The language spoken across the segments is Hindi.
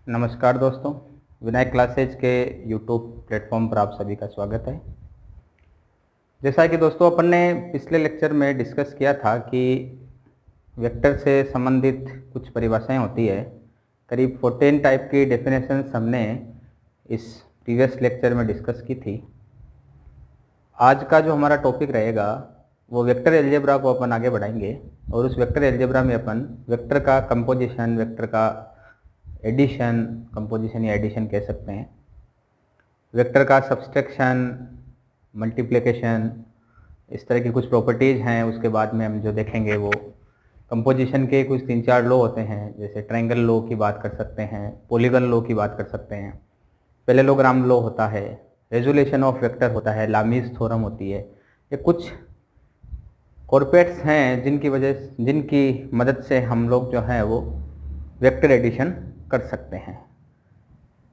नमस्कार दोस्तों, विनायक क्लासेज के यूट्यूब प्लेटफॉर्म पर आप सभी का स्वागत है। जैसा कि दोस्तों अपन ने पिछले लेक्चर में डिस्कस किया था कि वेक्टर से संबंधित कुछ परिभाषाएं होती है। करीब 14 टाइप की डेफिनेशंस हमने इस प्रीवियस लेक्चर में डिस्कस की थी। आज का जो हमारा टॉपिक रहेगा वो वेक्टर एल्जेब्रा को अपन आगे बढ़ाएंगे और उस वेक्टर एल्जेब्रा में अपन वेक्टर का कंपोजिशन, वेक्टर का एडिशन, कंपोजिशन या एडिशन कह सकते हैं, वेक्टर का सब्सट्रैक्शन, मल्टीप्लिकेशन, इस तरह की कुछ प्रॉपर्टीज़ हैं। उसके बाद में हम जो देखेंगे वो कंपोजिशन के कुछ 3-4 लॉ होते हैं, जैसे ट्रायंगल लॉ की बात कर सकते हैं, पॉलीगन लॉ की बात कर सकते हैं, पैरेललोग्राम लॉ होता है, रेजोल्यूशन ऑफ वेक्टर होता है, लामीज थ्योरम होती है। ये कुछ कॉर्पोरेट्स हैं जिनकी मदद से हम लोग जो है वो वेक्टर एडिशन कर सकते हैं।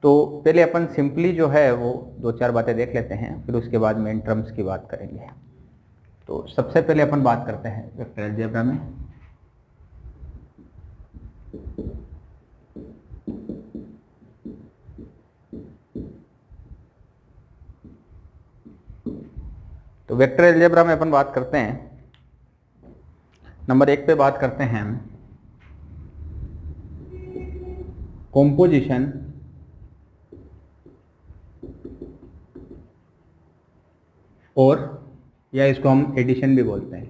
तो पहले अपन सिंपली जो है वो 2-4 बातें देख लेते हैं, फिर उसके बाद में इन टर्म्स की बात करेंगे। तो सबसे पहले अपन बात करते हैं वेक्टर अलजेब्रा में। तो वेक्टर अलजेब्रा में अपन बात करते हैं, नंबर 1 पे बात करते हैं हम कॉम्पोजिशन और, या इसको हम एडिशन भी बोलते हैं,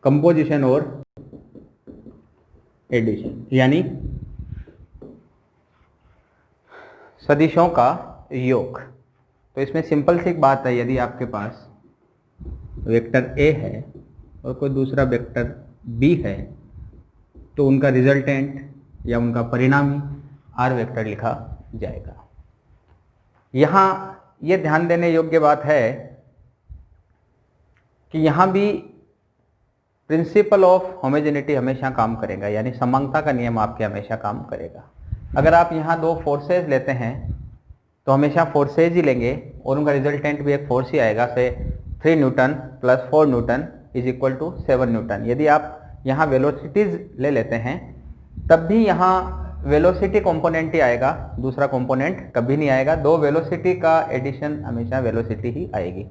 कंपोजिशन और एडिशन, यानी सदिशों का योग। तो इसमें सिंपल सी एक बात है, यदि आपके पास वेक्टर ए है और कोई दूसरा वेक्टर बी है तो उनका रिजल्टेंट या उनका परिणामी आर वेक्टर लिखा जाएगा। यहाँ ये ध्यान देने योग्य बात है कि यहाँ भी प्रिंसिपल ऑफ होमोजेनिटी हमेशा काम करेगा, यानी समानता का नियम आपके हमेशा काम करेगा। अगर आप यहाँ 2 फोर्सेज लेते हैं तो हमेशा फोर्सेज ही लेंगे और उनका रिजल्टेंट भी एक फोर्स ही आएगा, से 3 newton plus 4 newton is equal to 7 newton. यदि आप यहाँ वेलोसिटीज ले लेते हैं तब भी यहाँ वेलोसिटी कंपोनेंट ही आएगा, दूसरा कंपोनेंट कभी नहीं आएगा। 2 वेलोसिटी का एडिशन हमेशा वेलोसिटी ही आएगी।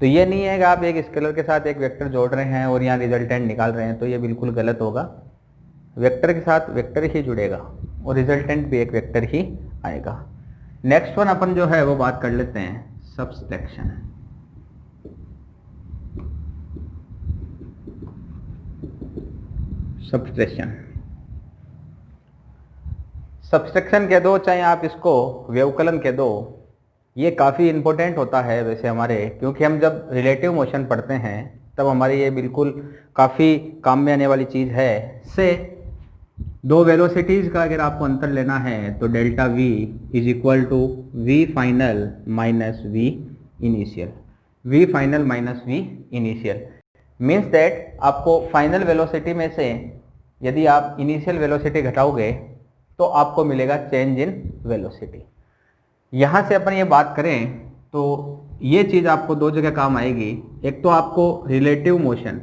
तो ये नहीं है कि आप एक स्केलर के साथ एक वेक्टर जोड़ रहे हैं और यहाँ रिजल्टेंट निकाल रहे हैं, तो ये बिल्कुल गलत होगा। वेक्टर के साथ वेक्टर ही जुड़ेगा और रिजल्टेंट भी एक वेक्टर ही आएगा। नेक्स्ट वन अपन जो है वो बात कर लेते हैं सब्सट्रैक्शन। सब्सट्रैक्शन कह दो, चाहे आप इसको व्यवकलन कह दो, ये काफ़ी इंपॉर्टेंट होता है वैसे हमारे, क्योंकि हम जब रिलेटिव मोशन पढ़ते हैं तब हमारी ये बिल्कुल काफ़ी काम में आने वाली चीज़ है। से 2 वेलोसिटीज़ का अगर आपको अंतर लेना है तो delta V is equal to V final minus V initial. V final minus V initial means that आपको फाइनल वेलोसिटी में से यदि आप इनिशियल वेलोसिटी घटाओगे तो आपको मिलेगा चेंज इन वेलोसिटी। यहाँ से अपन ये बात करें तो ये चीज़ आपको 2 जगह काम आएगी। एक तो आपको रिलेटिव मोशन,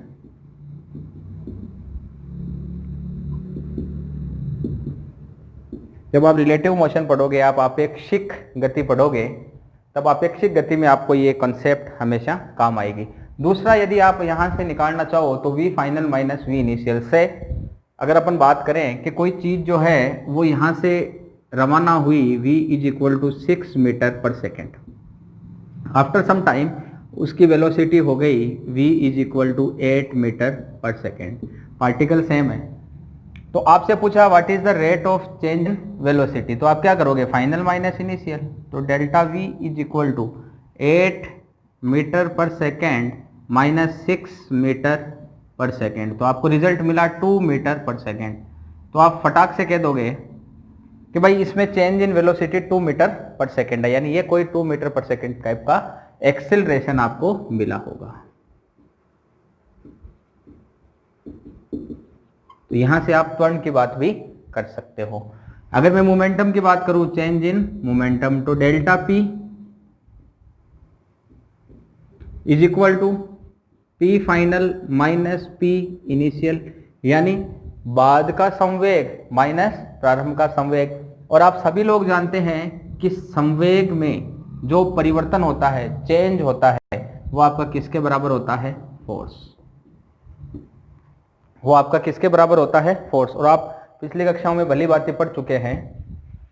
जब आप रिलेटिव मोशन पढ़ोगे, आप अपेक्षिक गति पढ़ोगे, तब अपेक्षिक गति में आपको ये कॉन्सेप्ट हमेशा काम आएगी। दूसरा, यदि आप यहाँ से निकालना चाहो तो V final minus V initial से अगर अपन बात करें कि कोई चीज़ जो है वो यहाँ से रवाना हुई v is equal to 6 metre per second, after some time उसकी वेलोसिटी हो गई v is equal to 8 metre per second, particle same है। तो आपसे पूछा what is the rate of change in velocity, तो आप क्या करोगे, फाइनल माइनस इनिशियल, तो delta v is equal to 8 metre per second minus 6 metre per second, तो आपको रिजल्ट मिला 2 मीटर पर सेकेंड। तो आप फटाक से कह दोगे कि भाई इसमें change in velocity 2 metre per second है, यानी ये कोई 2 मीटर पर सेकेंड टाइप का एक्सेलरेशन आपको मिला होगा। तो यहां से आप त्वरण की बात भी कर सकते हो। अगर मैं मोमेंटम की बात करूं, चेंज इन मोमेंटम, तो delta P is equal to P final minus P initial, यानी बाद का संवेग माइनस प्रारंभ का संवेग। और आप सभी लोग जानते हैं कि संवेग में जो परिवर्तन होता है, चेंज होता है, वो आपका किसके बराबर होता है? फोर्स। वो आपका किसके बराबर होता है? फोर्स। और आप पिछली कक्षाओं में भली बातें पढ़ चुके हैं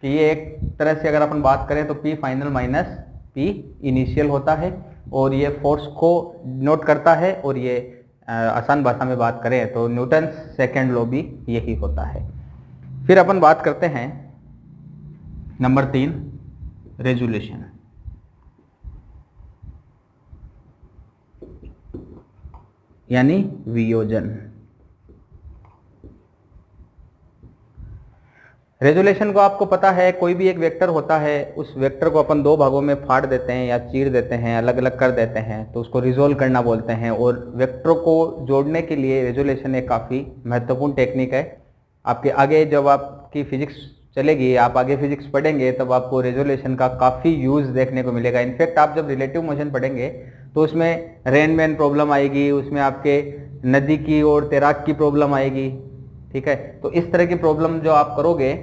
कि ये एक तरह से अगर अपन बात करें तो P final minus P initial होता है और ये फोर्स को नोट करता है। और ये आसान भाषा में बात करें तो न्यूटन सेकेंड लॉ भी यही होता है। फिर अपन बात करते हैं नंबर 3, रेजोल्यूशन। यानी वियोजन। रेजोल्यूशन को आपको पता है, कोई भी एक वेक्टर होता है, उस वेक्टर को अपन दो भागों में फाड़ देते हैं या चीर देते हैं, अलग अलग कर देते हैं, तो उसको रिजोल्व करना बोलते हैं। और वेक्टर को जोड़ने के लिए रेजोल्यूशन एक काफ़ी महत्वपूर्ण टेक्निक है। आपके आगे जब आपकी फिजिक्स चलेगी, आप आगे फिजिक्स पढ़ेंगे, तब आपको रेजोल्यूशन का काफ़ी यूज़ देखने को मिलेगा। इनफैक्ट आप जब रिलेटिव मोशन पढ़ेंगे तो उसमें रेनमैन प्रॉब्लम आएगी, उसमें आपके नदी की और तैराक की प्रॉब्लम आएगी। ठीक है, तो इस तरह की प्रॉब्लम जो आप करोगे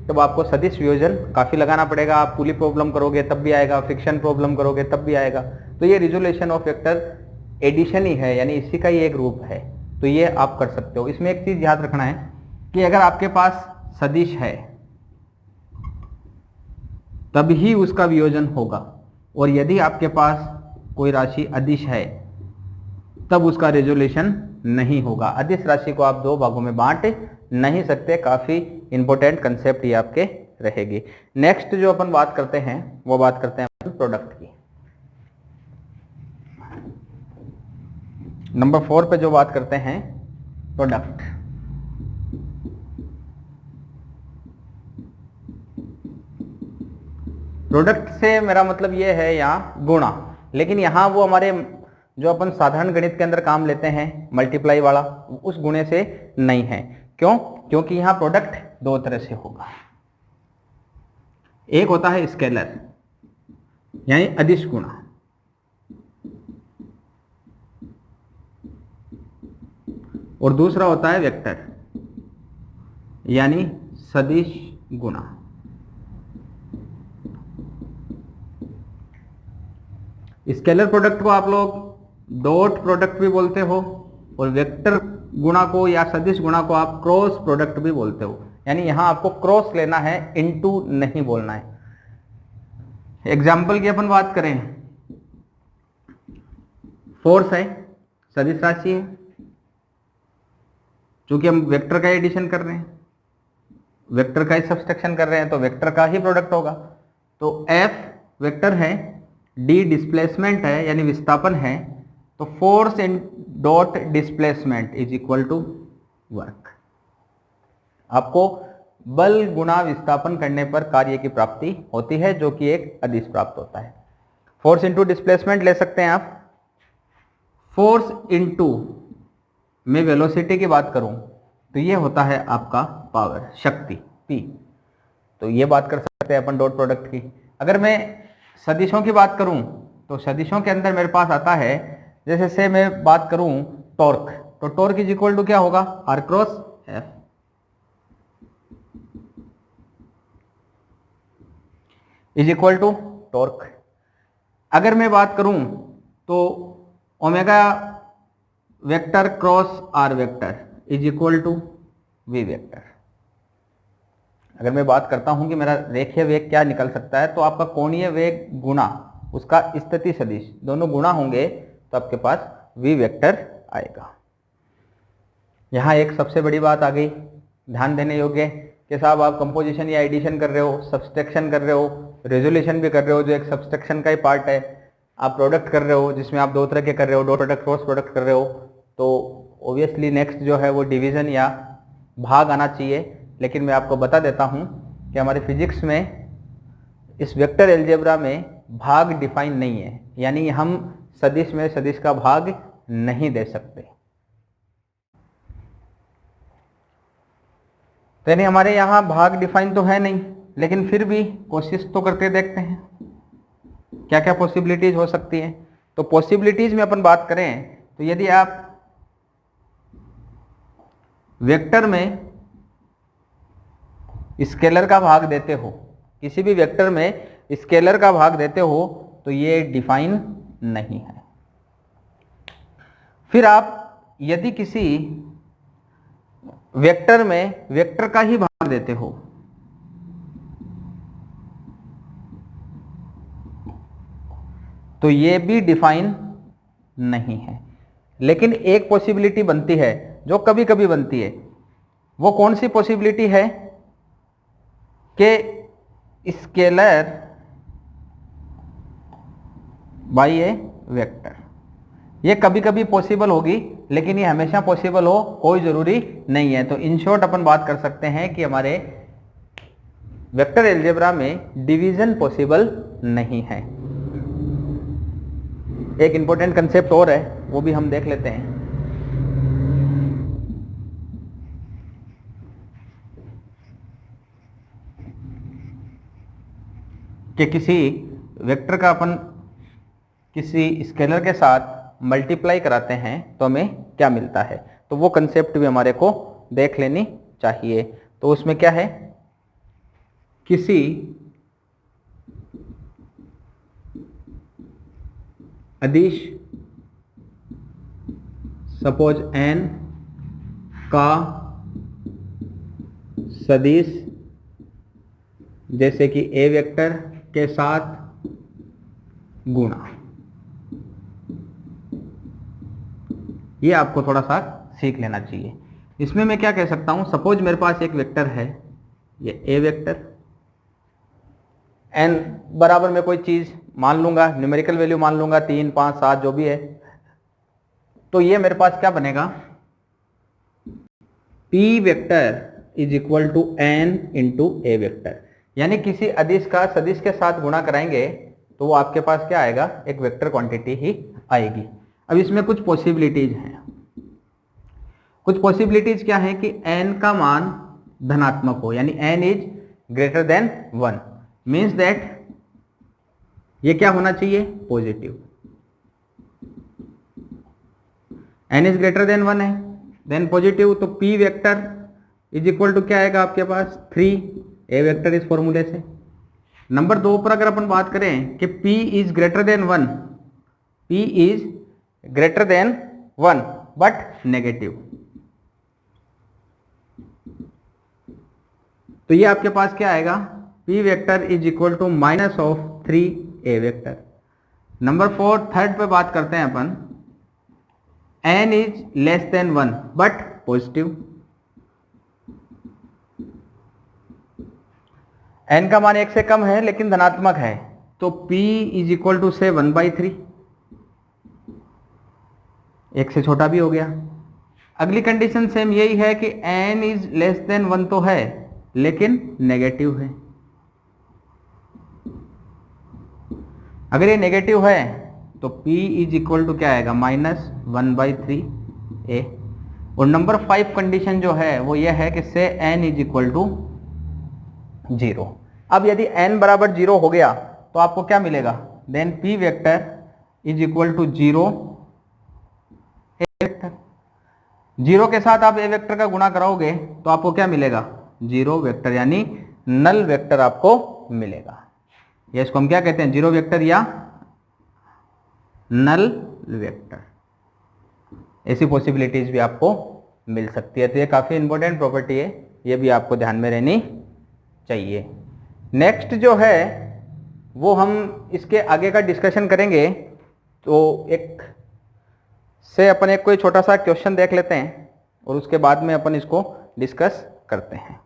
तब आपको सदिश वियोजन काफ़ी लगाना पड़ेगा। आप पुली प्रॉब्लम करोगे तब भी आएगा, फ्रिक्शन प्रॉब्लम करोगे तब भी आएगा। तो ये रिजोल्यूशन ऑफ वेक्टर एडिशन ही है, यानी इसी का ही एक रूप है। तो ये आप कर सकते हो। इसमें एक चीज़ याद रखना है कि अगर आपके पास सदिश है तभी उसका वियोजन होगा, और यदि आपके पास कोई राशि अदिश है तब उसका रेजोल्यूशन नहीं होगा। अदिश राशि को आप दो भागों में बांट नहीं सकते। काफी इंपॉर्टेंट कंसेप्ट ये आपके रहेगी। नेक्स्ट जो अपन बात करते हैं वो बात करते हैं प्रोडक्ट की। नंबर 4 पे जो बात करते हैं प्रोडक्ट। प्रोडक्ट से मेरा मतलब ये है यहाँ गुणा, लेकिन यहाँ वो हमारे जो अपन साधारण गणित के अंदर काम लेते हैं मल्टीप्लाई वाला, उस गुणे से नहीं है। क्यों? क्योंकि यहाँ प्रोडक्ट दो तरह से होगा। एक होता है स्केलर यानी अदिश गुणा, और दूसरा होता है वेक्टर यानी सदिश गुणा। स्केलर प्रोडक्ट को आप लोग डॉट प्रोडक्ट भी बोलते हो, और वेक्टर गुणा को या सदिश गुणा को आप क्रॉस प्रोडक्ट भी बोलते हो। यानी यहां आपको क्रॉस लेना है, इनटू नहीं बोलना है। एग्जाम्पल की अपन बात करें, फोर्स है, सदिश राशि है, चूंकि हम वेक्टर का एडिशन कर रहे हैं, वेक्टर का ही सब्सट्रैक्शन कर रहे हैं, तो वेक्टर का ही प्रोडक्ट होगा। तो F वेक्टर है, D डिस्प्लेसमेंट है यानी विस्थापन है, तो force in dot displacement is equal to work. आपको बल गुणा विस्थापन करने पर कार्य की प्राप्ति होती है, जो कि एक अदिश प्राप्त होता है। फोर्स इंटू डिस्प्लेसमेंट ले सकते हैं आप। फोर्स इंटू मैं वेलोसिटी की बात करूं तो ये होता है आपका पावर, शक्ति P। तो ये बात कर सकते हैं अपन डॉट प्रोडक्ट की। अगर मैं सदिशों की बात करूं तो सदिशों के अंदर मेरे पास आता है, जैसे से मैं बात करूं टॉर्क, तो टॉर्क इज इक्वल टू क्या होगा? R cross F। Is equal to torque. अगर मैं बात करूं तो omega vector cross R vector is equal to V vector. अगर मैं बात करता हूं कि मेरा रेखीय वेग क्या निकल सकता है, तो आपका कोणीय वेग गुणा उसका स्थिति सदिश, दोनों गुणा होंगे तो आपके पास V वेक्टर आएगा। यहां एक सबसे बड़ी बात आ गई ध्यान देने योग्य कि साहब आप कंपोजिशन या एडिशन कर रहे हो, सब्सट्रैक्शन कर रहे हो, रेजोल्यूशन भी कर रहे हो जो एक सब्सट्रैक्शन का ही पार्ट है, आप प्रोडक्ट कर रहे हो जिसमें आप दो तरह के कर रहे हो, डॉट प्रोडक्ट क्रॉस प्रोडक्ट कर रहे हो, तो ऑब्वियसली नेक्स्ट जो है वो डिवीजन या भाग आना चाहिए। लेकिन मैं आपको बता देता हूं कि हमारे फिजिक्स में इस वेक्टर एल्जेब्रा में भाग डिफाइन नहीं है, यानी हम सदिश में सदिश का भाग नहीं दे सकते। तो यानी हमारे यहाँ भाग डिफाइन तो है नहीं, लेकिन फिर भी कोशिश तो करके देखते हैं क्या क्या पॉसिबिलिटीज हो सकती है। तो पॉसिबिलिटीज में अपन बात करें तो यदि आप वेक्टर में स्केलर का भाग देते हो, किसी भी वेक्टर में स्केलर का भाग देते हो तो ये डिफाइन नहीं है। फिर आप यदि किसी वेक्टर में वेक्टर का ही भाग देते हो तो ये भी डिफाइन नहीं है। लेकिन एक पॉसिबिलिटी बनती है, जो कभी कभी बनती है। वो कौन सी पॉसिबिलिटी है कि स्केलर बाय ए वेक्टर। ये कभी कभी पॉसिबल होगी, लेकिन ये हमेशा पॉसिबल हो कोई जरूरी नहीं है। तो इन शॉर्ट अपन बात कर सकते हैं कि हमारे वेक्टर एल्जेब्रा में डिवीजन पॉसिबल नहीं है। एक इंपॉर्टेंट कंसेप्ट और है, वो भी हम देख लेते हैं। कि किसी वेक्टर का अपन किसी स्केलर के साथ मल्टीप्लाई कराते हैं तो हमें क्या मिलता है, तो वो कंसेप्ट भी हमारे को देख लेनी चाहिए। तो उसमें क्या है, किसी अदिश सपोज n का सदिश जैसे कि a वेक्टर के साथ गुणा, ये आपको थोड़ा सा सीख लेना चाहिए। इसमें मैं क्या कह सकता हूं, सपोज मेरे पास एक वेक्टर है, ये a वेक्टर, n बराबर में कोई चीज मान लूंगा, न्यूमेरिकल वैल्यू मान लूंगा 3 5 7 जो भी है। तो ये मेरे पास क्या बनेगा, p vector is equal to n into a vector. यानी किसी अदिश का सदिश के साथ गुणा कराएंगे तो वो आपके पास क्या आएगा, एक वेक्टर क्वांटिटी ही आएगी। अब इसमें कुछ पॉसिबिलिटीज हैं। कुछ पॉसिबिलिटीज क्या है कि n का मान धनात्मक हो, यानी n is greater than 1, means that ये क्या होना चाहिए, positive. n is greater than 1 है, देन पॉजिटिव। तो p vector is equal to क्या आएगा आपके पास, 3 a वेक्टर इस फॉर्मूले से। नंबर 2 पर अगर अपन बात करें कि p is greater than 1, p is greater than 1 but negative, तो ये आपके पास क्या आएगा, p vector is equal to minus of 3 a vector. Number 4 third पे बात करते हैं अपन, n is less than 1 but positive, n का मान 1 से कम है लेकिन धनात्मक है, तो p इज इक्वल टू से 1/3, 1 से छोटा भी हो गया। अगली कंडीशन सेम यही है कि n इज लेस देन 1 तो है लेकिन नेगेटिव है। अगर ये नेगेटिव है तो p इज इक्वल टू क्या आएगा, -1/3a। और नंबर 5 कंडीशन जो है वो ये है कि से n इज इक्वल टू 0। अब यदि n बराबर 0 हो गया तो आपको क्या मिलेगा, then p vector is equal to 0 a vector. 0 के साथ आप a वेक्टर का गुणा कराओगे तो आपको क्या मिलेगा, 0 वेक्टर, यानी नल वेक्टर आपको मिलेगा। ये इसको हम क्या कहते हैं, 0 वेक्टर या नल वेक्टर। ऐसी पॉसिबिलिटीज भी आपको मिल सकती है। तो ये काफी इंपॉर्टेंट प्रॉपर्टी है, ये भी आपको ध्यान में रहनी चाहिए। नेक्स्ट जो है वो हम इसके आगे का डिस्कशन करेंगे। तो एक से अपन एक कोई छोटा सा क्वेश्चन देख लेते हैं और उसके बाद में अपन इसको डिस्कस करते हैं।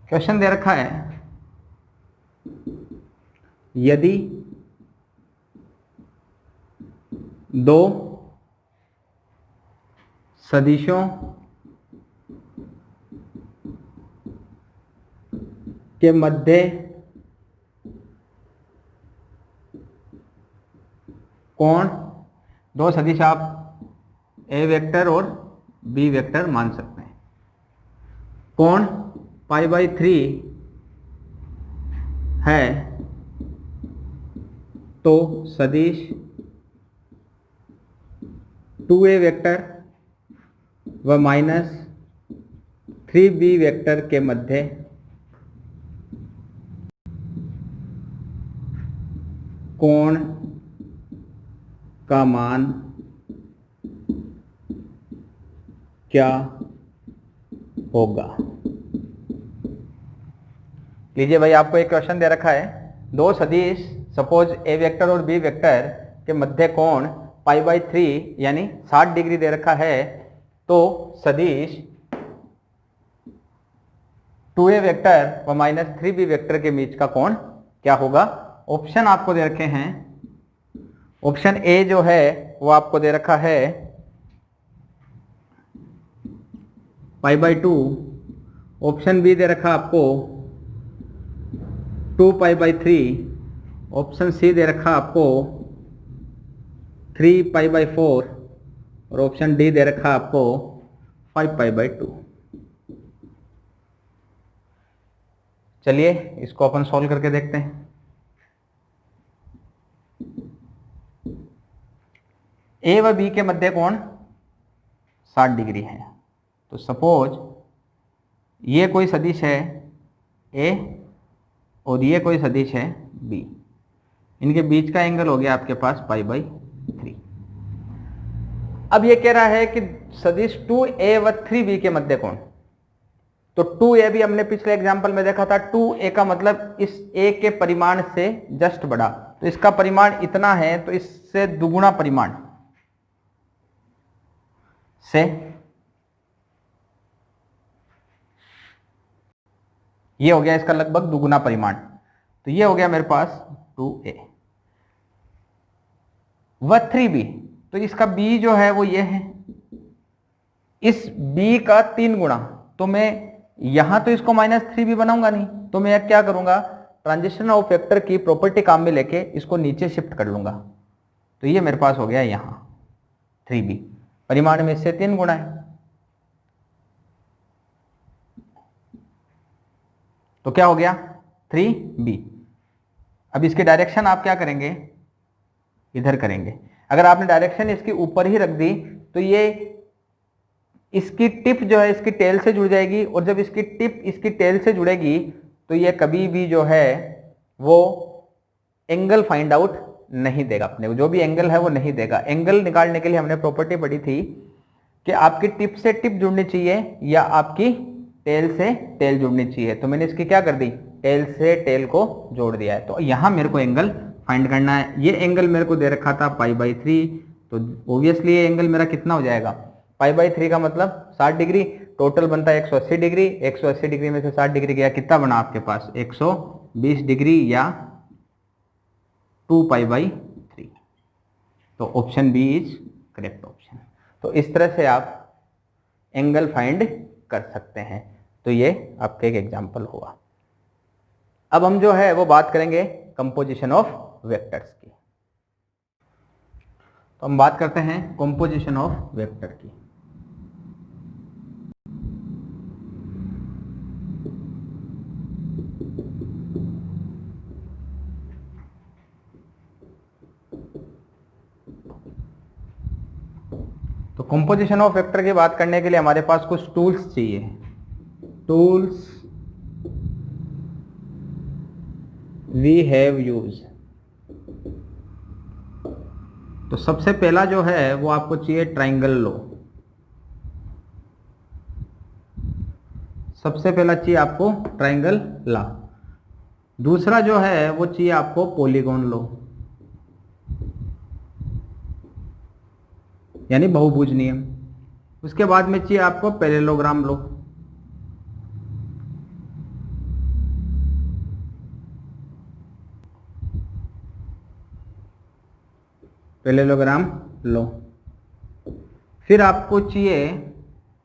क्वेश्चन दे रखा है, यदि दो सदिशों के मध्य कोण दो सदिश आप ए वेक्टर और बी वेक्टर मान सकते हैं। कोण π/3 है तो सदिश 2a वेक्टर व -3b वेक्टर के मध्य कोण का मान क्या होगा। लीजिए भाई, आपको एक क्वेश्चन दे रखा है, दो सदिश सपोज ए वेक्टर और बी वेक्टर के मध्य कोण π/3 यानी 60 डिग्री दे रखा है, तो सदिश 2a वेक्टर व -3b वेक्टर के बीच का कोण क्या होगा। ऑप्शन आपको दे रखे हैं। ऑप्शन ए जो है वो आपको दे रखा है π/2, ऑप्शन बी दे रखा आपको 2π/3, ऑप्शन सी दे रखा आपको 3π/4 और ऑप्शन डी दे रखा आपको 5π/2। चलिए इसको अपन सॉल्व करके देखते हैं। ए व बी के मध्य कोण 60 डिग्री है। तो सपोज ये कोई सदिश है ए और ये कोई सदिश है बी, इनके बीच का एंगल हो गया आपके पास π/3। अब ये कह रहा है कि सदिश 2a व 3b के मध्य कोण, तो 2a भी हमने पिछले एग्जांपल में देखा था, 2a का मतलब इस a के परिमाण से जस्ट बड़ा, तो इसका परिमाण इतना है तो इससे दुगुना परिमाण से ये हो गया इसका लगभग दुगुना परिमाण, तो ये हो गया मेरे पास 2a व 3b, तो इसका b जो है वो ये है, इस b का 3 गुना, तो मैं यहां तो इसको -3b बनाऊंगा नहीं, तो मैं क्या करूंगा, ट्रांजिशन ऑफ वेक्टर की प्रॉपर्टी काम में लेके इसको नीचे शिफ्ट कर लूंगा, तो ये मेरे पास हो गया यहां 3b, परिमाण में इससे 3 गुना है, तो क्या हो गया 3b। अब इसकी डायरेक्शन आप क्या करेंगे, इधर करेंगे। अगर आपने डायरेक्शन इसकी ऊपर ही रख दी तो ये इसकी टिप जो है इसकी टेल से जुड़ जाएगी, और जब इसकी टिप इसकी टेल से जुड़ेगी तो ये कभी भी जो है वो एंगल फाइंड आउट नहीं देगा, अपने जो भी एंगल है वो नहीं देगा। एंगल निकालने के लिए हमने प्रॉपर्टी पढ़ी थी कि आपकी टिप से टिप जुड़नी चाहिए या आपकी टेल से टेल जुड़नी चाहिए, तो मैंने इसकी क्या कर दी, टेल से टेल को जोड़ दिया है। तो यहां मेरे को एंगल फाइंड करना है। ये एंगल मेरे को दे रखा था π/3, तो ऑब्वियसली ये एंगल मेरा कितना हो जाएगा, π/3 का मतलब 60 डिग्री, टोटल बनता है 180 डिग्री, 180 डिग्री में से 60 डिग्री गया, कितना बना आपके पास 120 डिग्री या 2π/3। तो option B is correct option. तो इस तरह से आप एंगल फाइंड कर सकते हैं। तो ये आपका एक एग्जाम्पल हुआ। अब हम जो है वो बात करेंगे कंपोजिशन ऑफ वेक्टर्स की। तो हम बात करते हैं कंपोजिशन ऑफ वेक्टर की। तो कंपोजिशन ऑफ वेक्टर की बात करने के लिए हमारे पास कुछ टूल्स चाहिए। Tools we have use. तो सबसे पहला जो है वो आपको चाहिए ट्राइंगल लॉ। सबसे पहला चाहिए आपको ट्राइंगल लॉ। दूसरा जो है वो चाहिए आपको पॉलीगॉन लॉ, यानी बहुभुज नियम। उसके बाद में चाहिए आपको पैरेललोग्राम लॉ। Parallelogram law. फिर आपको चाहिए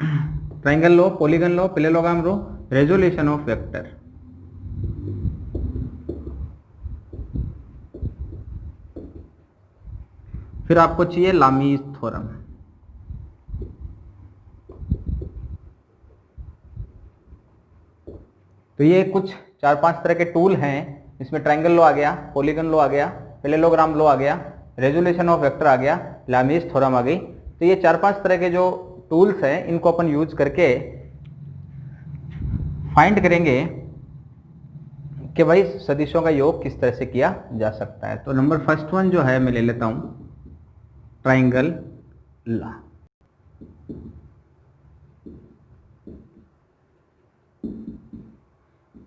triangle law, polygon law, parallelogram law, resolution of vector. फिर आपको चाहिए लामीज थ्योरम। तो ये कुछ 4-5 तरह के टूल हैं। इसमें ट्रायंगल लॉ आ गया, पॉलीगन लॉ आ गया, पैरेललोग्राम लॉ आ गया, रेजोल्यूशन ऑफ वेक्टर आ गया, लामीज थ्योरम आ गई। तो ये 4-5 तरह के जो टूल्स हैं इनको अपन यूज करके फाइंड करेंगे कि भाई सदिशों का योग किस तरह से किया जा सकता है। तो नंबर फर्स्ट वन जो है मैं ले लेता हूं, ट्रायंगल लॉ।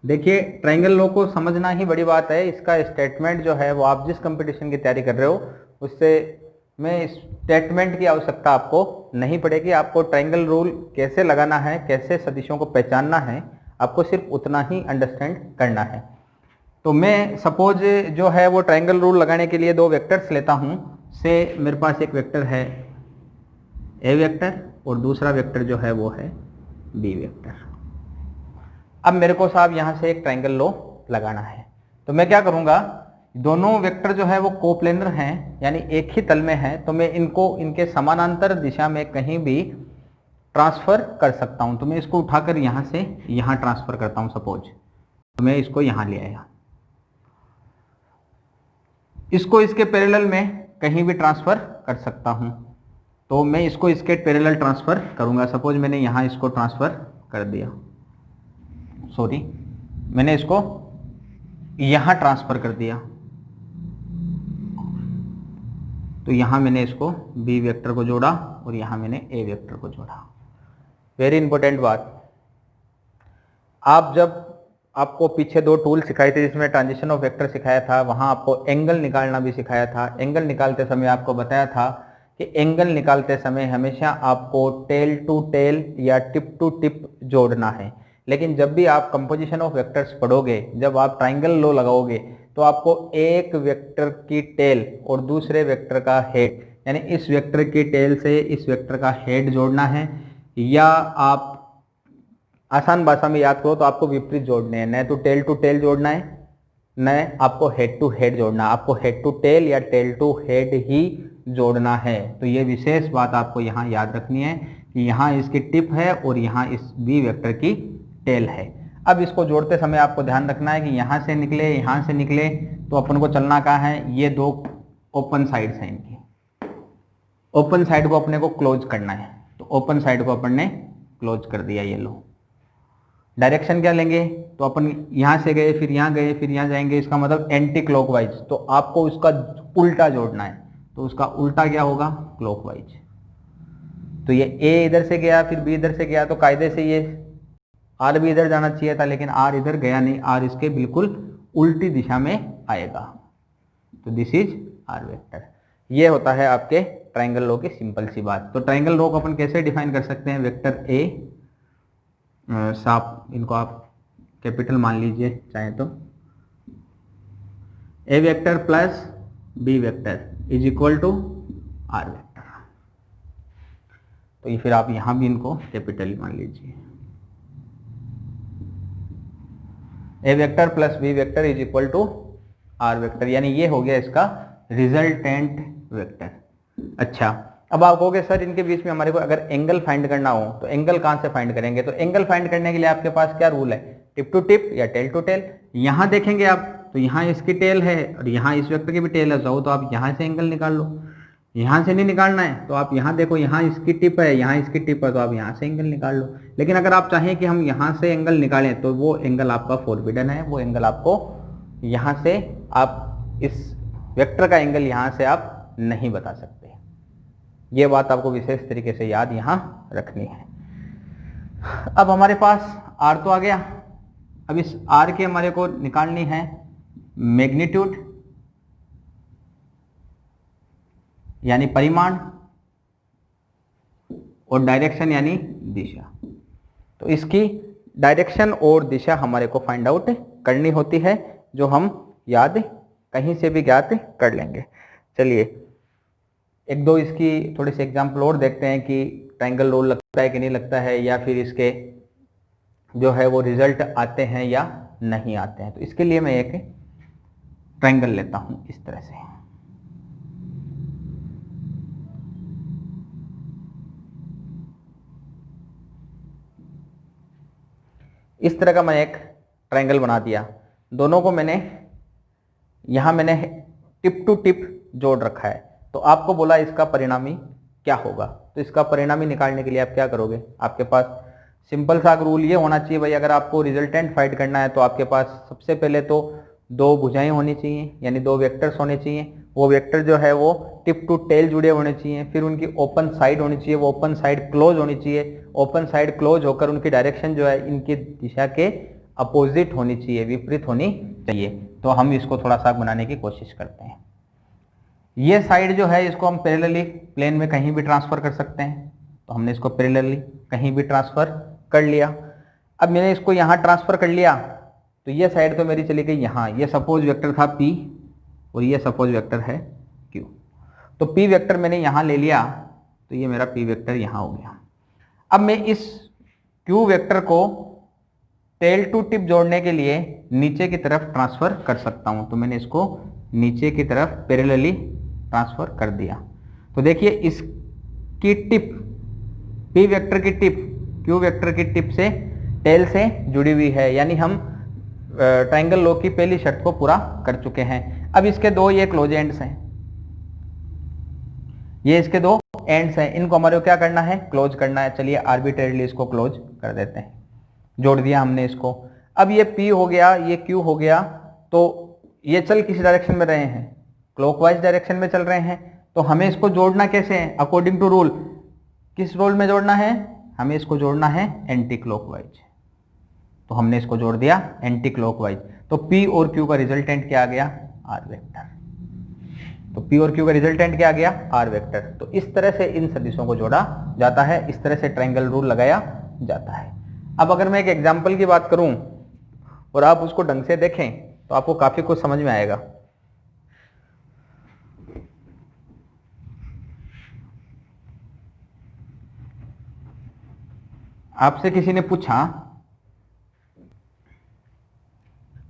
देखिए ट्रायंगल लॉ को समझना ही बड़ी बात है। इसका स्टेटमेंट जो है वो आप जिस कंपटीशन की तैयारी कर रहे हो उससे में स्टेटमेंट की आवश्यकता आपको नहीं पड़ेगी। आपको ट्रायंगल रूल कैसे लगाना है, कैसे सदिशों को पहचानना है, आपको सिर्फ उतना ही अंडरस्टैंड करना है। तो मैं सपोज जो है वो ट्रायंगल रूल लगाने के लिए दो वेक्टर्स लेता हूं। से मेरे पास एक वेक्टर है ए वेक्टर और दूसरा वेक्टर जो है वो है बी वेक्टर। अब मेरे को साहब यहां से एक ट्रायंगल लॉ लगाना है। तो मैं क्या करूंगा, दोनों वेक्टर जो है वो कोप्लेनर हैं, यानी एक ही तल में हैं। तो मैं इनको इनके समानांतर दिशा में कहीं भी ट्रांसफर कर सकता हूं। तो मैं इसको उठाकर यहां से यहां ट्रांसफर करता हूं सपोज। तो मैं इसको यहां ले आया, इसको इसके पैरेलल में कहीं भी ट्रांसफर कर सकता हूं। तो मैं इसको इसके पैरेलल ट्रांसफर करूंगा। सपोज मैंने यहां इसको ट्रांसफर कर दिया, सॉरी मैंने इसको यहां ट्रांसफर कर दिया। तो यहां मैंने इसको बी वेक्टर को जोड़ा और यहां मैंने ए वेक्टर को जोड़ा। वेरी इंपॉर्टेंट बात, आप जब आपको पीछे दो टूल सिखाए थे जिसमें ट्रांजिशन ऑफ वेक्टर सिखाया था, वहां आपको एंगल निकालना भी सिखाया था। एंगल निकालते समय आपको बताया था कि एंगल निकालते समय हमेशा आपको टेल टू टेल या टिप टू टिप जोड़ना है। लेकिन जब भी आप कंपोजिशन ऑफ वेक्टर्स पढ़ोगे, जब आप ट्रायंगल लॉ लगाओगे, तो आपको एक वेक्टर की टेल और दूसरे वेक्टर का हेड, यानी इस वेक्टर की टेल से इस वेक्टर का हेड जोड़ना है, या आप आसान भाषा में याद करो तो आपको विपरीत जोड़ने हैं। न तो टेल टू टेल जोड़ना है, न आपको हेड टू हेड जोड़ना है। आपको हेड टू टेल या टेल टू हेड ही जोड़ना है। तो ये विशेष बात आपको यहाँ याद रखनी है कि यहाँ इसकी टिप है और यहाँ इस बी वेक्टर की टेल है। अब इसको जोड़ते समय आपको ध्यान रखना है कि यहाँ से निकले यहाँ से निकले, तो अपन को चलना कहाँ है, ये दो ओपन साइड्स हैं इनकी। ओपन साइड को अपने को क्लोज करना है। तो ओपन साइड को अपन ने क्लोज कर दिया। ये लो, डायरेक्शन क्या लेंगे, तो अपन यहां से गए फिर यहां गए फिर यहां जाएंगे, इसका मतलब एंटी क्लॉकवाइज। तो आपको उसका उल्टा जोड़ना है। तो उसका उल्टा क्या होगा, क्लॉकवाइज। तो ये ए इधर से गया फिर बी इधर से गया, तो कायदे से ये आर भी इधर जाना चाहिए था, लेकिन आर इधर गया नहीं, आर इसके बिल्कुल उल्टी दिशा में आएगा। तो दिस इज आर वेक्टर। ये होता है आपके ट्रायंगल लॉ की सिंपल सी बात। तो ट्रायंगल लॉ को अपन कैसे डिफाइन कर सकते हैं, वेक्टर ए, साफ इनको आप कैपिटल मान लीजिए चाहे तो, A vector plus B vector is equal to R vector. तो ये फिर आप यहां भी इनको कैपिटल ही मान लीजिए। A vector plus B vector is equal to R vector, यानी ये हो गया इसका रिजल्टेंट वेक्टर। अच्छा, अब आप कहोगे सर इनके बीच में हमारे को अगर एंगल फाइंड करना हो तो एंगल कहां से फाइंड करेंगे। तो एंगल फाइंड करने के लिए आपके पास क्या रूल है, टिप टू टिप या टेल टू टेल। यहां देखेंगे आप तो यहां इसकी टेल है और यहां इस वेक्टर की भी टेल है, तो आप यहां से एंगल निकाल लो। यहां से नहीं निकालना है तो आप यहां देखो, यहां इसकी टिप है यहां इसकी टिप है, तो आप यहां से एंगल निकाल लो। लेकिन अगर आप चाहें कि हम यहां से एंगल निकालें तो वो एंगल आपका फॉरबिडन है। वो एंगल आपको यहां से, आप इस वेक्टर का एंगल यहां से आप नहीं बता सकते। ये बात आपको विशेष तरीके से याद यहां रखनी है। अब हमारे पास आर तो आ गया। अब इस आर के हमारे को निकालनी है मैग्नीट्यूड यानी परिमाण, और डायरेक्शन यानी दिशा। तो इसकी डायरेक्शन और दिशा हमारे को फाइंड आउट करनी होती है, जो हम याद कहीं से भी ज्ञात कर लेंगे। चलिए एक दो इसकी थोड़ी सी एग्जाम्पल और देखते हैं कि ट्रायंगल लॉ लगता है कि नहीं लगता है, या फिर इसके जो है वो रिजल्ट आते हैं या नहीं आते हैं। तो इसके लिए मैं एक ट्रायंगल लेता हूं इस तरह से। इस तरह का मैंने एक ट्रायंगल बना दिया, दोनों को मैंने यहाँ मैंने टिप टू टिप जोड़ रखा है। तो आपको बोला इसका परिणामी क्या होगा, तो इसका परिणामी निकालने के लिए आप क्या करोगे, आपके पास सिंपल सा रूल ये होना चाहिए भाई, अगर आपको रिजल्टेंट फाइंड करना है तो आपके पास सबसे पहले तो दो भुजाएं होनी चाहिए, यानी दो वेक्टर्स होने चाहिए। वो वेक्टर जो है वो टिप टू टेल जुड़े होने चाहिए, फिर उनकी ओपन साइड होनी चाहिए, वो ओपन साइड क्लोज होनी चाहिए। ओपन साइड क्लोज होकर उनकी डायरेक्शन जो है इनकी दिशा के अपोजिट होनी चाहिए, विपरीत होनी चाहिए। तो हम इसको थोड़ा सा बनाने की कोशिश करते हैं। ये साइड जो है इसको हम पैरेलली प्लेन में कहीं भी ट्रांसफर कर सकते हैं, तो हमने इसको पैरेलली कहीं भी ट्रांसफर कर लिया। अब मैंने इसको यहाँ ट्रांसफर कर लिया तो ये साइड तो मेरी चली गई यहाँ, ये सपोज वेक्टर था P और ये सपोज वेक्टर है Q। तो P वेक्टर मैंने यहाँ ले लिया तो ये मेरा P वेक्टर यहाँ हो गया। अब मैं इस Q वेक्टर को टेल टू टिप जोड़ने के लिए नीचे की तरफ ट्रांसफर कर सकता हूँ, तो मैंने इसको नीचे की तरफ पैरेलली ट्रांसफर कर दिया। तो देखिए इसकी टिप P वेक्टर की टिप Q वेक्टर की टिप से टेल से जुड़ी हुई है, यानी हम ट्रायंगल लॉ की पहली शर्त को पूरा कर चुके हैं। अब इसके दो ये क्लोज एंड्स हैं, ये इसके दो एंड्स हैं, इनको हमारे को क्या करना है, क्लोज करना है। चलिए आर्बिट्रेरली इसको क्लोज कर देते हैं, जोड़ दिया हमने इसको। अब ये P हो गया, ये Q हो गया, तो ये चल किस डायरेक्शन में रहे हैं, क्लॉकवाइज डायरेक्शन में चल रहे हैं। तो हमें इसको जोड़ना कैसे है, अकॉर्डिंग टू रूल, किस रूल में जोड़ना है, हमें इसको जोड़ना है एंटी क्लॉकवाइज। तो हमने इसको जोड़ दिया एंटी क्लॉकवाइज, तो P और Q का रिजल्टेंट क्या आ गया, R वेक्टर। तो P और Q का रिजल्टेंट क्या आ गया, R वेक्टर। तो इस तरह से इन सदिशों को जोड़ा जाता है, इस तरह से ट्रायंगल रूल लगाया जाता है। अब अगर मैं एक एग्जाम्पल की बात करूं और आप उसको ढंग से देखें तो आपको काफी कुछ समझ में आएगा। आपसे किसी ने पूछा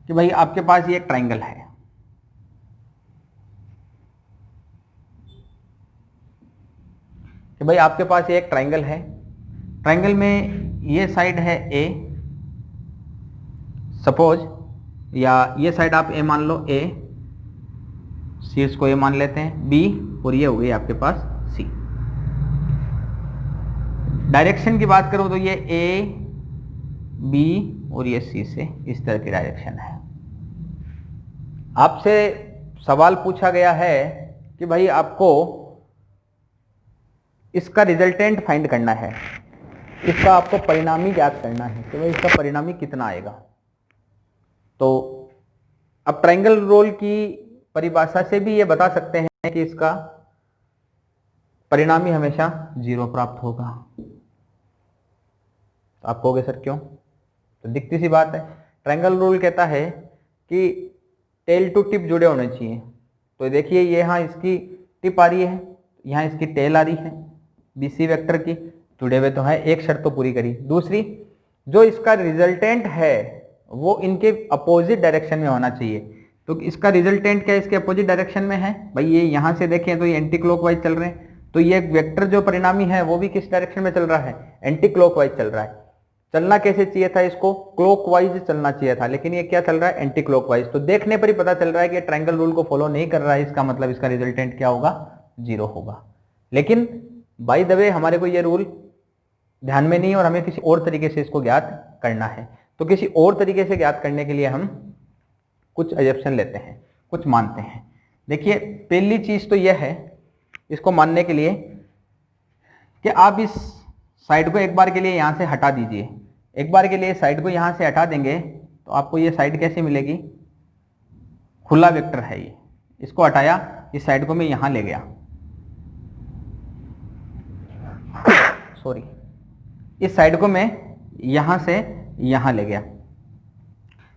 कि भाई आपके पास ये एक ट्रायंगल है, कि भाई आपके पास ये एक ट्रायंगल है, ट्रायंगल में ये साइड है A सपोज, या ये साइड आप A मान लो, A शीर्ष को A मान लेते हैं, B और ये हो गई आपके पास C। डायरेक्शन की बात करूं तो ये A B और ये C से इस तरह की डायरेक्शन है। आपसे सवाल पूछा गया है कि भाई आपको इसका रिजल्टेंट फाइंड करना है, इसका आपको परिणामी ज्ञात करना है कि भाई इसका परिणामी कितना आएगा। तो अब ट्रायंगल रोल की परिभाषा से भी ये बता सकते हैं कि इसका परिणामी हमेशा 0 प्राप्त होगा। तो आप कहोगे सर क्यों, तो दिखती सी बात है, ट्रायंगल रूल कहता है कि टेल टू टिप जुड़े होने चाहिए। तो देखिए ये यहाँ इसकी टिप आ रही है, यहाँ इसकी टेल आ रही है, BC वेक्टर की जुड़े हुए तो है, एक शर्त तो पूरी करी। दूसरी, जो इसका रिजल्टेंट है वो इनके अपोजिट डायरेक्शन में होना चाहिए। तो इसका रिजल्टेंट क्या इसके अपोजिट डायरेक्शन में है, भाई ये यहाँ से देखें तो ये एंटी क्लॉकवाइज चल रहे हैं, तो ये वेक्टर जो परिणामी है वो भी किस डायरेक्शन में चल रहा है, एंटी क्लॉकवाइज चल रहा है। चलना कैसे चाहिए था, इसको क्लॉकवाइज चलना चाहिए था, लेकिन ये क्या चल रहा है, एंटी क्लॉकवाइज। तो देखने पर ही पता चल रहा है कि ट्रायंगल रूल को फॉलो नहीं कर रहा है, इसका मतलब इसका रिजल्टेंट क्या होगा, 0 होगा। लेकिन बाय द वे हमारे को ये रूल ध्यान में नहीं है और हमें किसी और तरीके से इसको ज्ञात करना है। तो किसी और तरीके से ज्ञात करने के लिए हम कुछ अजम्पशन लेते हैं, कुछ मानते हैं। देखिए पहली चीज तो यह है इसको मानने के लिए कि आप इस साइड को एक बार के लिए यहां से हटा दीजिए, एक बार के लिए साइड को यहां से हटा देंगे तो आपको ये साइड कैसे मिलेगी, खुला वेक्टर है ये, इसको हटाया, इस साइड को मैं यहां ले गया, सॉरी, इस साइड को मैं यहां से यहां ले गया,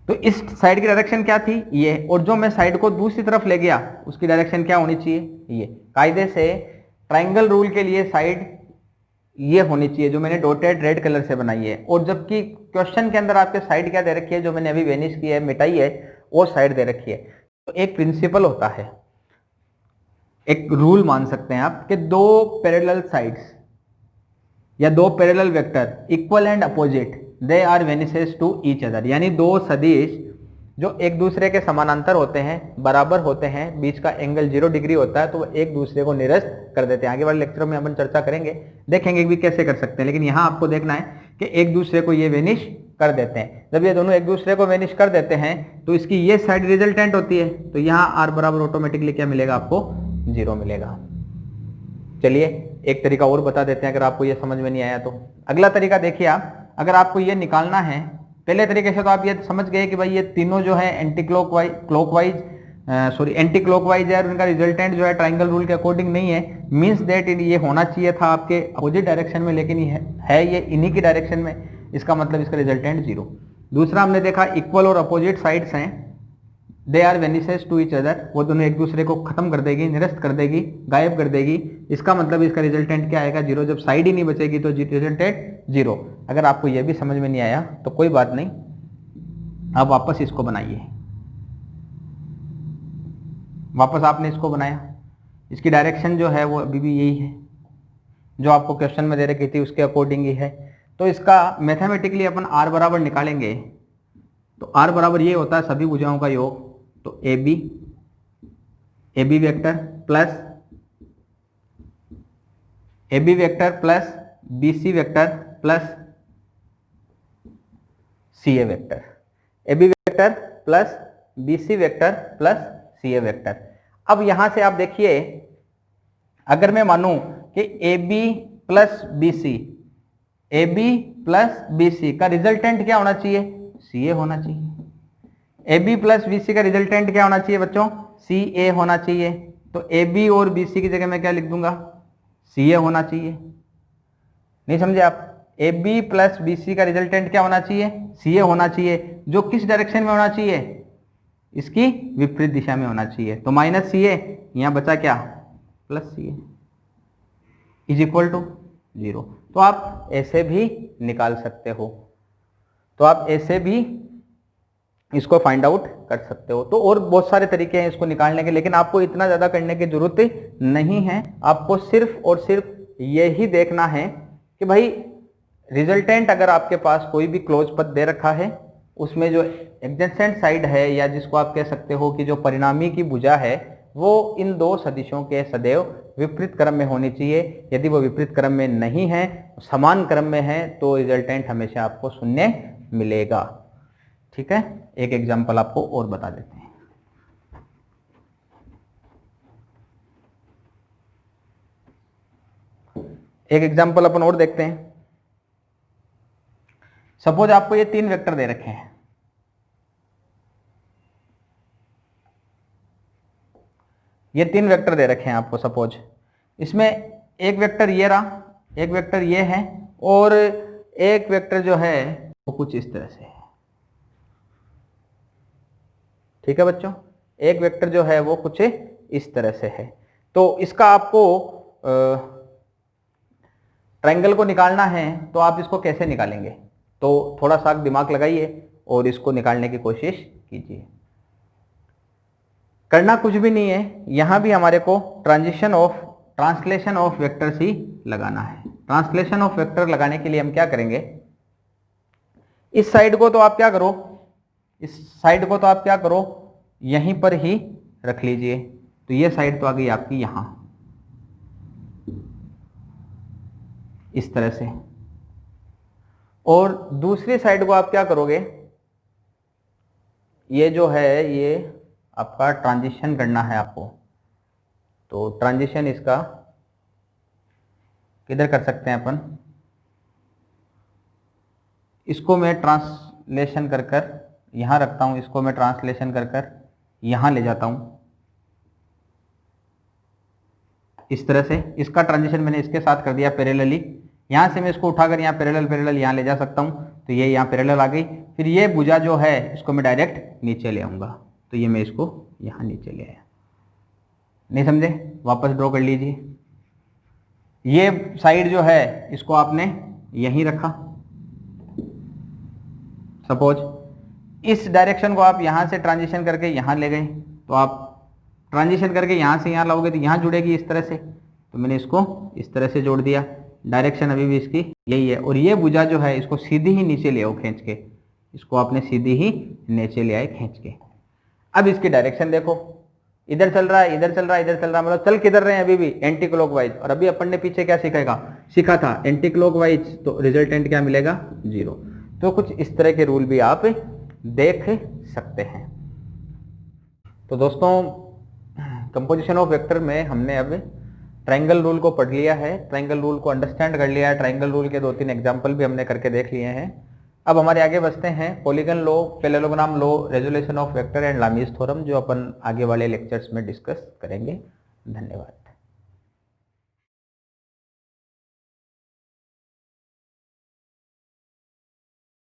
तो इस साइड की डायरेक्शन क्या थी, ये, और जो मैं साइड को दूसरी तरफ ले गया उसकी डायरेक्शन क्या होनी चाहिए, ये। कायदे से ट्रायंगल रूल के लिए साइड ये होनी चाहिए जो मैंने डॉटेड रेड कलर से बनाई है, और जबकि क्वेश्चन के अंदर आपके साइड क्या दे रखी है, जो मैंने अभी वेनिश की है, मिटाई है, वो साइड दे रखी है। तो एक प्रिंसिपल होता है, एक रूल मान सकते हैं आप कि दो पैरेलल साइड्स या दो parallel vector equal and opposite they are vanishes to each other, यानी दो सदिश जो एक दूसरे के समानांतर होते हैं, बराबर होते हैं, बीच का एंगल 0 डिग्री होता है, तो वो एक दूसरे को निरस्त कर देते हैं। आगे वाले लेक्चरों में अपन चर्चा करेंगे, देखेंगे भी कैसे कर सकते हैं, लेकिन यहाँ आपको देखना है कि एक दूसरे को ये वेनिश कर देते हैं। जब ये दोनों एक दूसरे को वेनिश कर देते हैं तो इसकी ये साइड रिजल्टेंट होती है, तो यहाँ आर बराबर ऑटोमेटिकली क्या मिलेगा आपको, 0 मिलेगा। चलिए एक तरीका और बता देते हैं अगर आपको ये समझ में नहीं आया तो। अगला तरीका देखिए आप, अगर आपको ये निकालना है, पहले तरीके से तो आप ये समझ गए कि भाई ये तीनों जो है एंटी क्लॉकवाइज है और इनका रिजल्टेंट जो है ट्राइंगल रूल के अकॉर्डिंग नहीं है, मींस दैट ये होना चाहिए था आपके अपोजिट डायरेक्शन में, लेकिन ये है ये इन्हीं की डायरेक्शन में, इसका मतलब इसका रिजल्टेंट 0। दूसरा हमने देखा इक्वल और अपोजिट साइड्स हैं, they are vanishes to each other, वो दोनों एक दूसरे को खत्म कर देगी, निरस्त कर देगी, गायब कर देगी, इसका मतलब इसका रिजल्टेंट क्या आएगा, 0। जब साइड ही नहीं बचेगी तो रिजल्टेंट 0। अगर आपको यह भी समझ में नहीं आया तो कोई बात नहीं, अब वापस इसको बनाइए। वापस आपने इसको बनाया, इसकी डायरेक्शन जो है वो अभी भी यही है जो आपको क्वेश्चन में दे रखी थी, उसके अकॉर्डिंग ही है। तो इसका मैथमेटिकली अपन आर बराबर निकालेंगे, तो आर बराबर ये होता है सभी भुजाओं का योग, तो A B vector plus B C vector plus C A vector, A B vector plus B C vector plus C A vector. अब यहां से आप देखिए, अगर मैं मानूं कि A B plus B C का रिजल्टेंट क्या होना चाहिए, सी ए होना चाहिए। A B plus B C का रिजल्टेंट क्या होना चाहिए बच्चों, सी ए होना चाहिए। तो ए बी और बी सी की जगह मैं क्या लिख दूंगा, सी ए होना चाहिए। नहीं समझे आप, A B plus B C का रिजल्टेंट क्या होना चाहिए, सी ए होना चाहिए, जो किस डायरेक्शन में होना चाहिए, इसकी विपरीत दिशा में होना चाहिए। तो माइनस सी ए, यहां बचा क्या, plus C A is equal to 0। तो आप ऐसे भी निकाल सकते हो, तो आप ऐसे भी इसको फाइंड आउट कर सकते हो। तो और बहुत सारे तरीके हैं इसको निकालने के, लेकिन आपको इतना ज्यादा करने की जरूरत नहीं है। आपको सिर्फ और सिर्फ यही देखना है कि भाई रिजल्टेंट अगर आपके पास कोई भी क्लोज पथ दे रखा है, उसमें जो एडजेसेंट साइड है, या जिसको आप कह सकते हो कि जो परिणामी की भुजा है, वो इन दो सदिशों के सदैव विपरीत क्रम में होनी चाहिए। यदि वो विपरीत क्रम में नहीं है, समान क्रम में है, तो रिजल्टेंट हमेशा आपको शून्य मिलेगा। ठीक है, एक एग्जांपल आपको और बता देते हैं। एक एग्जांपल अपन और देखते हैं। सपोज आपको ये 3 वेक्टर दे रखे हैं, ये 3 वेक्टर दे रखे हैं आपको। सपोज इसमें एक वेक्टर ये रहा, एक वेक्टर ये है, और एक वेक्टर जो है वो कुछ इस तरह से है। ठीक है बच्चों, एक वेक्टर जो है वो कुछ इस तरह से है। तो इसका आपको ट्रायंगल को निकालना है, तो आप इसको कैसे निकालेंगे, तो थोड़ा सा दिमाग लगाइए और इसको निकालने की कोशिश कीजिए। करना कुछ भी नहीं है, यहां भी हमारे को ट्रांसलेशन ऑफ वेक्टर्स ही लगाना है। ट्रांसलेशन ऑफ वेक्टर लगाने के लिए हम क्या करेंगे, इस साइड को तो आप क्या करो, यहीं पर ही रख लीजिए। तो ये साइड तो आ गई आपकी यहां इस तरह से, और दूसरी साइड को आप क्या करोगे, ये जो है ये आपका ट्रांजिशन करना है आपको। तो ट्रांजिशन इसका किधर कर सकते हैं अपन, इसको मैं ट्रांसलेशन कर कर यहां रखता हूं, इसको मैं ट्रांसलेशन कर कर यहां ले जाता हूं इस तरह से। इसका ट्रांजिशन मैंने इसके साथ कर दिया पैरेलली, यहां से मैं इसको उठाकर यहाँ पैरेलल यहां ले जा सकता हूं। तो ये यहाँ पैरेलल आ गई। फिर ये भुजा जो है इसको मैं डायरेक्ट नीचे ले आऊंगा, तो ये मैं इसको यहां नीचे ले आया। नहीं समझे, वापस ड्रॉ कर लीजिए। ये साइड जो है इसको आपने यहीं रखा। सपोज इस डायरेक्शन को आप यहां से ट्रांजिशन करके यहां ले गए, तो आप ट्रांजिशन करके यहां से यहां लाओगे तो यहां जुड़ेगी इस तरह से। तो मैंने इसको इस तरह से जोड़ दिया। डायरेक्शन अभी भी इसकी यही है, और ये भुजा जो है इसको सीधी ही नीचे ले आओ खींच के, इसको आपने सीधी ही नीचे ले आए खींच के। अब इसकी डायरेक्शन देखो, इधर चल रहा है, इधर चल रहा है, इधर चल रहा है, मतलब चल किधर रहे हैं अभी भी एंटी क्लॉकवाइज। और अभी अपन ने पीछे क्या सीखा था एंटी क्लॉकवाइज, तो रिजल्टेंट क्या मिलेगा 0। तो कुछ इस तरह के रूल भी आप देख सकते हैं। तो दोस्तों कंपोजिशन ऑफ वेक्टर में हमने अब ट्रायंगल रूल को पढ़ लिया है, ट्रायंगल रूल को अंडरस्टैंड कर लिया है, ट्रायंगल रूल के 2-3 एग्जाम्पल भी हमने करके देख लिए हैं। अब हमारे आगे बचते हैं polygon law, parallelogram law, resolution of vector and Lami's theorem, जो अपन आगे वाले लेक्चर्स में डिस्कस करेंगे। धन्यवाद।